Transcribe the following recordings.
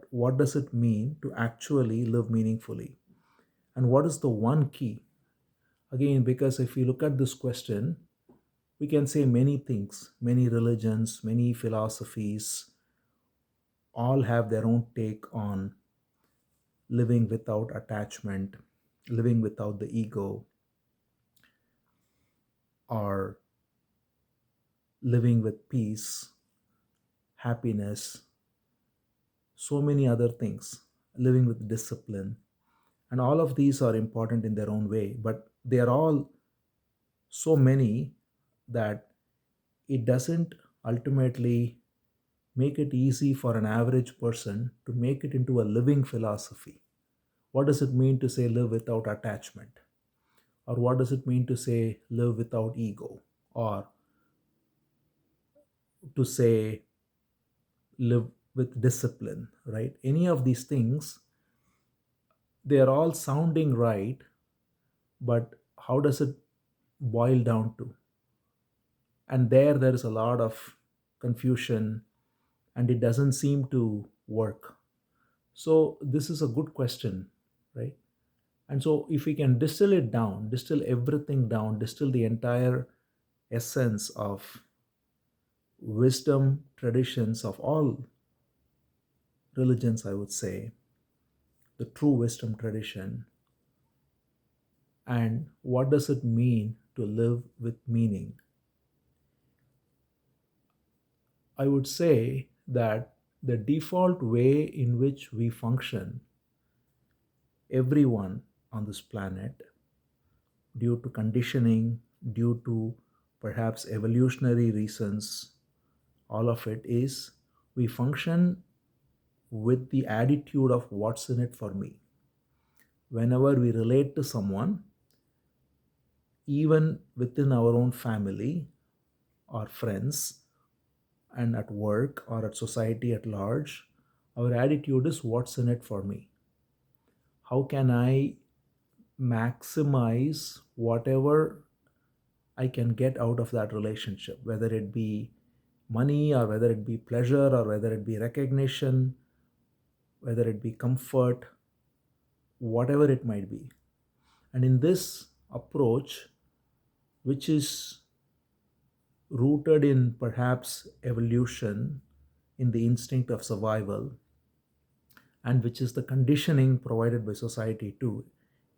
what does it mean to actually live meaningfully? And what is the one key? Again, because if we look at this question, we can say many things, many religions, many philosophies, all have their own take on living without attachment, living without the ego, or living with peace, happiness, so many other things, living with discipline. And all of these are important in their own way, but they are all so many that it doesn't ultimately make it easy for an average person to make it into a living philosophy. What does it mean to say live without attachment? Or what does it mean to say live without ego? Or to say live with discipline, right? Any of these things, they are all sounding right, but how does it boil down to? And there is a lot of confusion, and it doesn't seem to work. So this is a good question, right? And so if we can distill it down, distill everything down, distill the entire essence of wisdom traditions of all religions, I would say, the true wisdom tradition, and what does it mean to live with meaning? I would say that the default way in which we function, everyone on this planet, due to conditioning, due to perhaps evolutionary reasons, all of it is we function with the attitude of what's in it for me. Whenever we relate to someone, even within our own family or friends, and at work or at society at large, our attitude is what's in it for me? How can I maximize whatever I can get out of that relationship, whether it be money or whether it be pleasure or whether it be recognition, whether it be comfort, whatever it might be. And in this approach, which is rooted in perhaps evolution, in the instinct of survival, and which is the conditioning provided by society too.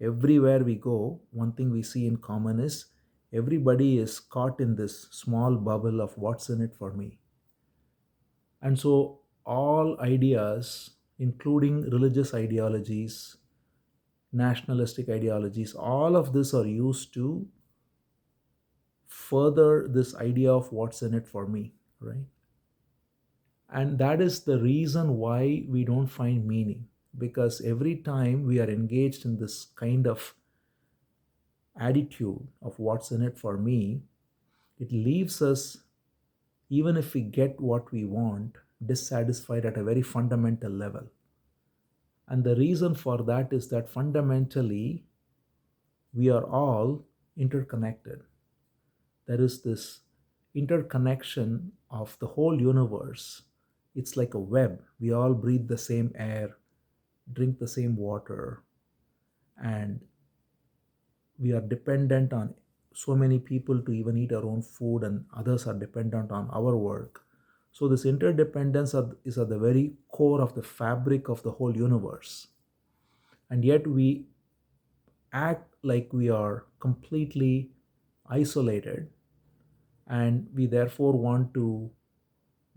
Everywhere we go, one thing we see in common is everybody is caught in this small bubble of what's in it for me. And so, all ideas, including religious ideologies, nationalistic ideologies, all of this are used to further this idea of what's in it for me, right? And that is the reason why we don't find meaning, because every time we are engaged in this kind of attitude of what's in it for me, it leaves us, even if we get what we want, dissatisfied at a very fundamental level. And the reason for that is that fundamentally we are all interconnected. There is this interconnection of the whole universe. It's like a web. We all breathe the same air, drink the same water, and we are dependent on so many people to even eat our own food, and others are dependent on our work. So, this interdependence is at the very core of the fabric of the whole universe. And yet, we act like we are completely isolated, and we therefore want to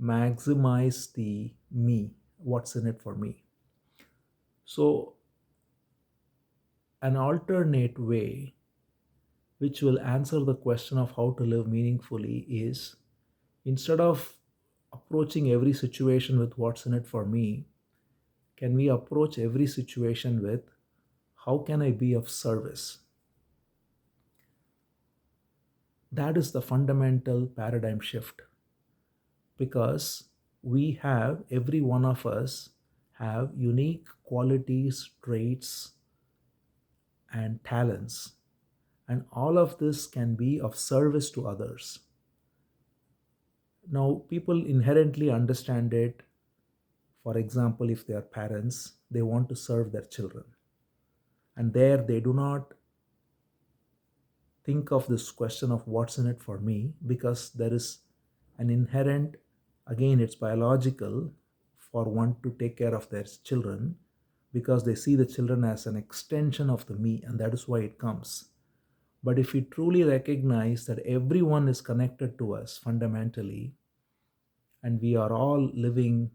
maximize the me, what's in it for me. So, an alternate way which will answer the question of how to live meaningfully is, instead of approaching every situation with what's in it for me, can we approach every situation with how can I be of service? That is the fundamental paradigm shift, because every one of us have unique qualities, traits, and talents, and all of this can be of service to others. Now, people inherently understand it For example, if they are parents, they want to serve their children. And there they do not think of this question of what's in it for me, because there is an inherent, again, it's biological for one to take care of their children, because they see the children as an extension of the me, and that is why it comes. But if we truly recognize that everyone is connected to us fundamentally, and we are all living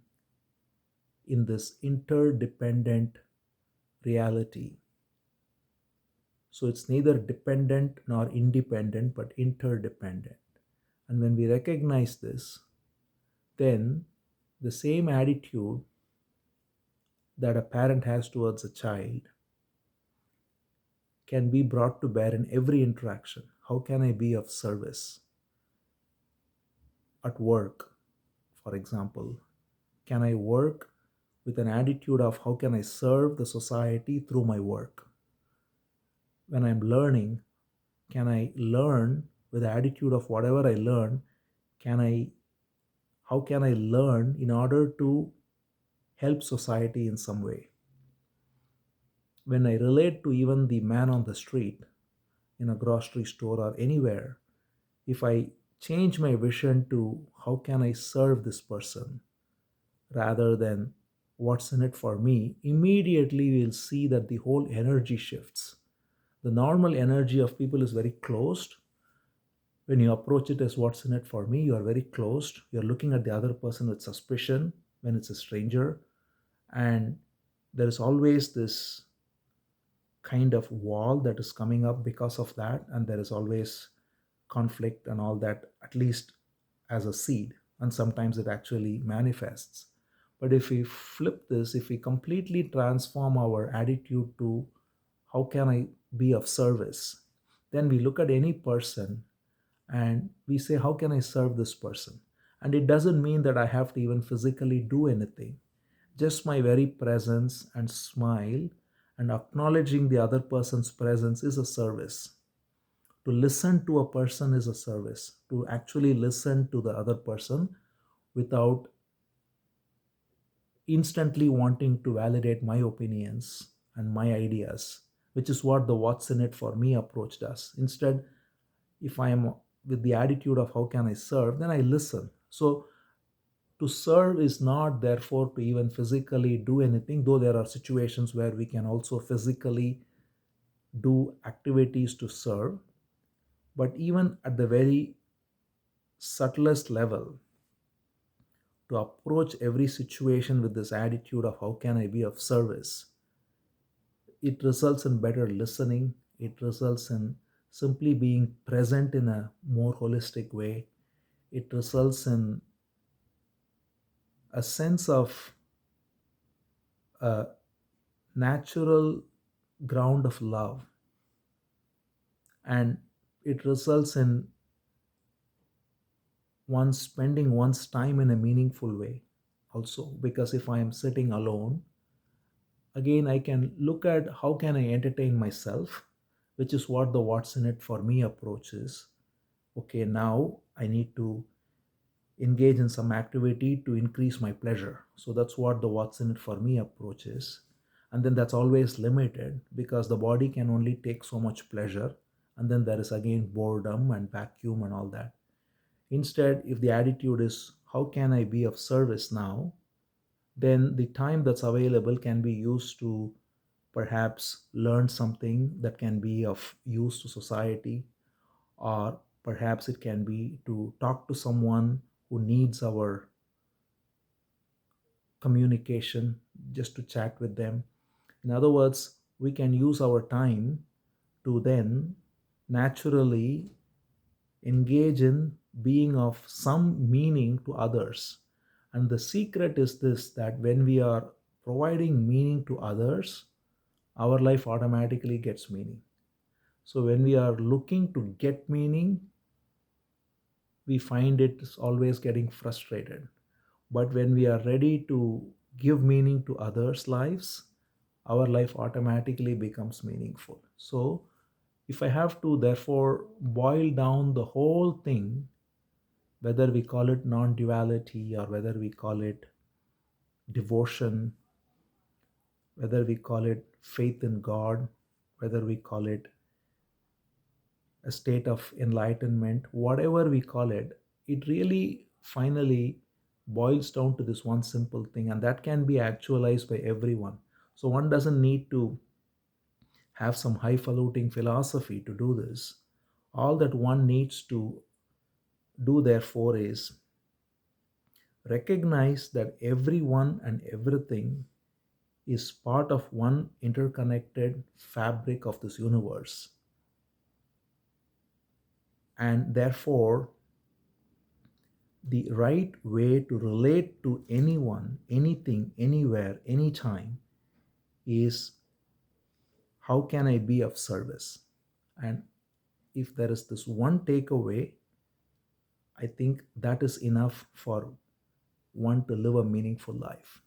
in this interdependent reality, so it's neither dependent nor independent, but interdependent. And when we recognize this, then the same attitude that a parent has towards a child can be brought to bear in every interaction. How can I be of service? At work, for example, can I work with an attitude of how can I serve the society through my work? When I'm learning, can I learn with the attitude of whatever I learn, can I how can I learn in order to help society in some way? When I relate to even the man on the street, in a grocery store or anywhere, if I change my vision to how can I serve this person rather than what's in it for me, immediately we'll see that the whole energy shifts. The normal energy of people is very closed. When you approach it as what's in it for me, you are very closed. You're looking at the other person with suspicion when it's a stranger. And there is always this kind of wall that is coming up because of that. And there is always conflict and all that, at least as a seed. And sometimes it actually manifests. But if we flip this, if we completely transform our attitude to how can I be of service, then we look at any person and we say, how can I serve this person? And it doesn't mean that I have to even physically do anything. Just my very presence and smile and acknowledging the other person's presence is a service. To listen to a person is a service. To actually listen to the other person without instantly wanting to validate my opinions and my ideas, which is what the what's in it for me approach does. Instead, if I am with the attitude of how can I serve, then I listen. So to serve is not therefore to even physically do anything, though there are situations where we can also physically do activities to serve. But even at the very subtlest level, to approach every situation with this attitude of how can I be of service, it results in better listening. It results in simply being present in a more holistic way. It results in a sense of a natural ground of love, and it results in one spending one's time in a meaningful way also. Because if I am sitting alone, again I can look at how can I entertain myself, which is what the what's in it for me approach is. Okay, now I need to engage in some activity to increase my pleasure. So that's what the what's in it for me approach is. And then that's always limited because the body can only take so much pleasure. And then there is again boredom and vacuum and all that. Instead, if the attitude is how can I be of service now, then the time that's available can be used to perhaps learn something that can be of use to society, or perhaps it can be to talk to someone who needs our communication, just to chat with them. In other words, we can use our time to then naturally engage in being of some meaning to others. And the secret is this, that when we are providing meaning to others, our life automatically gets meaning. So when we are looking to get meaning, we find it is always getting frustrated. But when we are ready to give meaning to others' lives, our life automatically becomes meaningful. So, if I have to therefore boil down the whole thing, whether we call it non duality or whether we call it devotion, whether we call it faith in God, whether we call it a state of enlightenment, whatever we call it, it really finally boils down to this one simple thing, and that can be actualized by everyone. So one doesn't need to have some highfalutin philosophy to do this. All that one needs to do, therefore, is recognize that everyone and everything is part of one interconnected fabric of this universe. And therefore, the right way to relate to anyone, anything, anywhere, anytime is how can I be of service? And if there is this one takeaway, I think that is enough for one to live a meaningful life.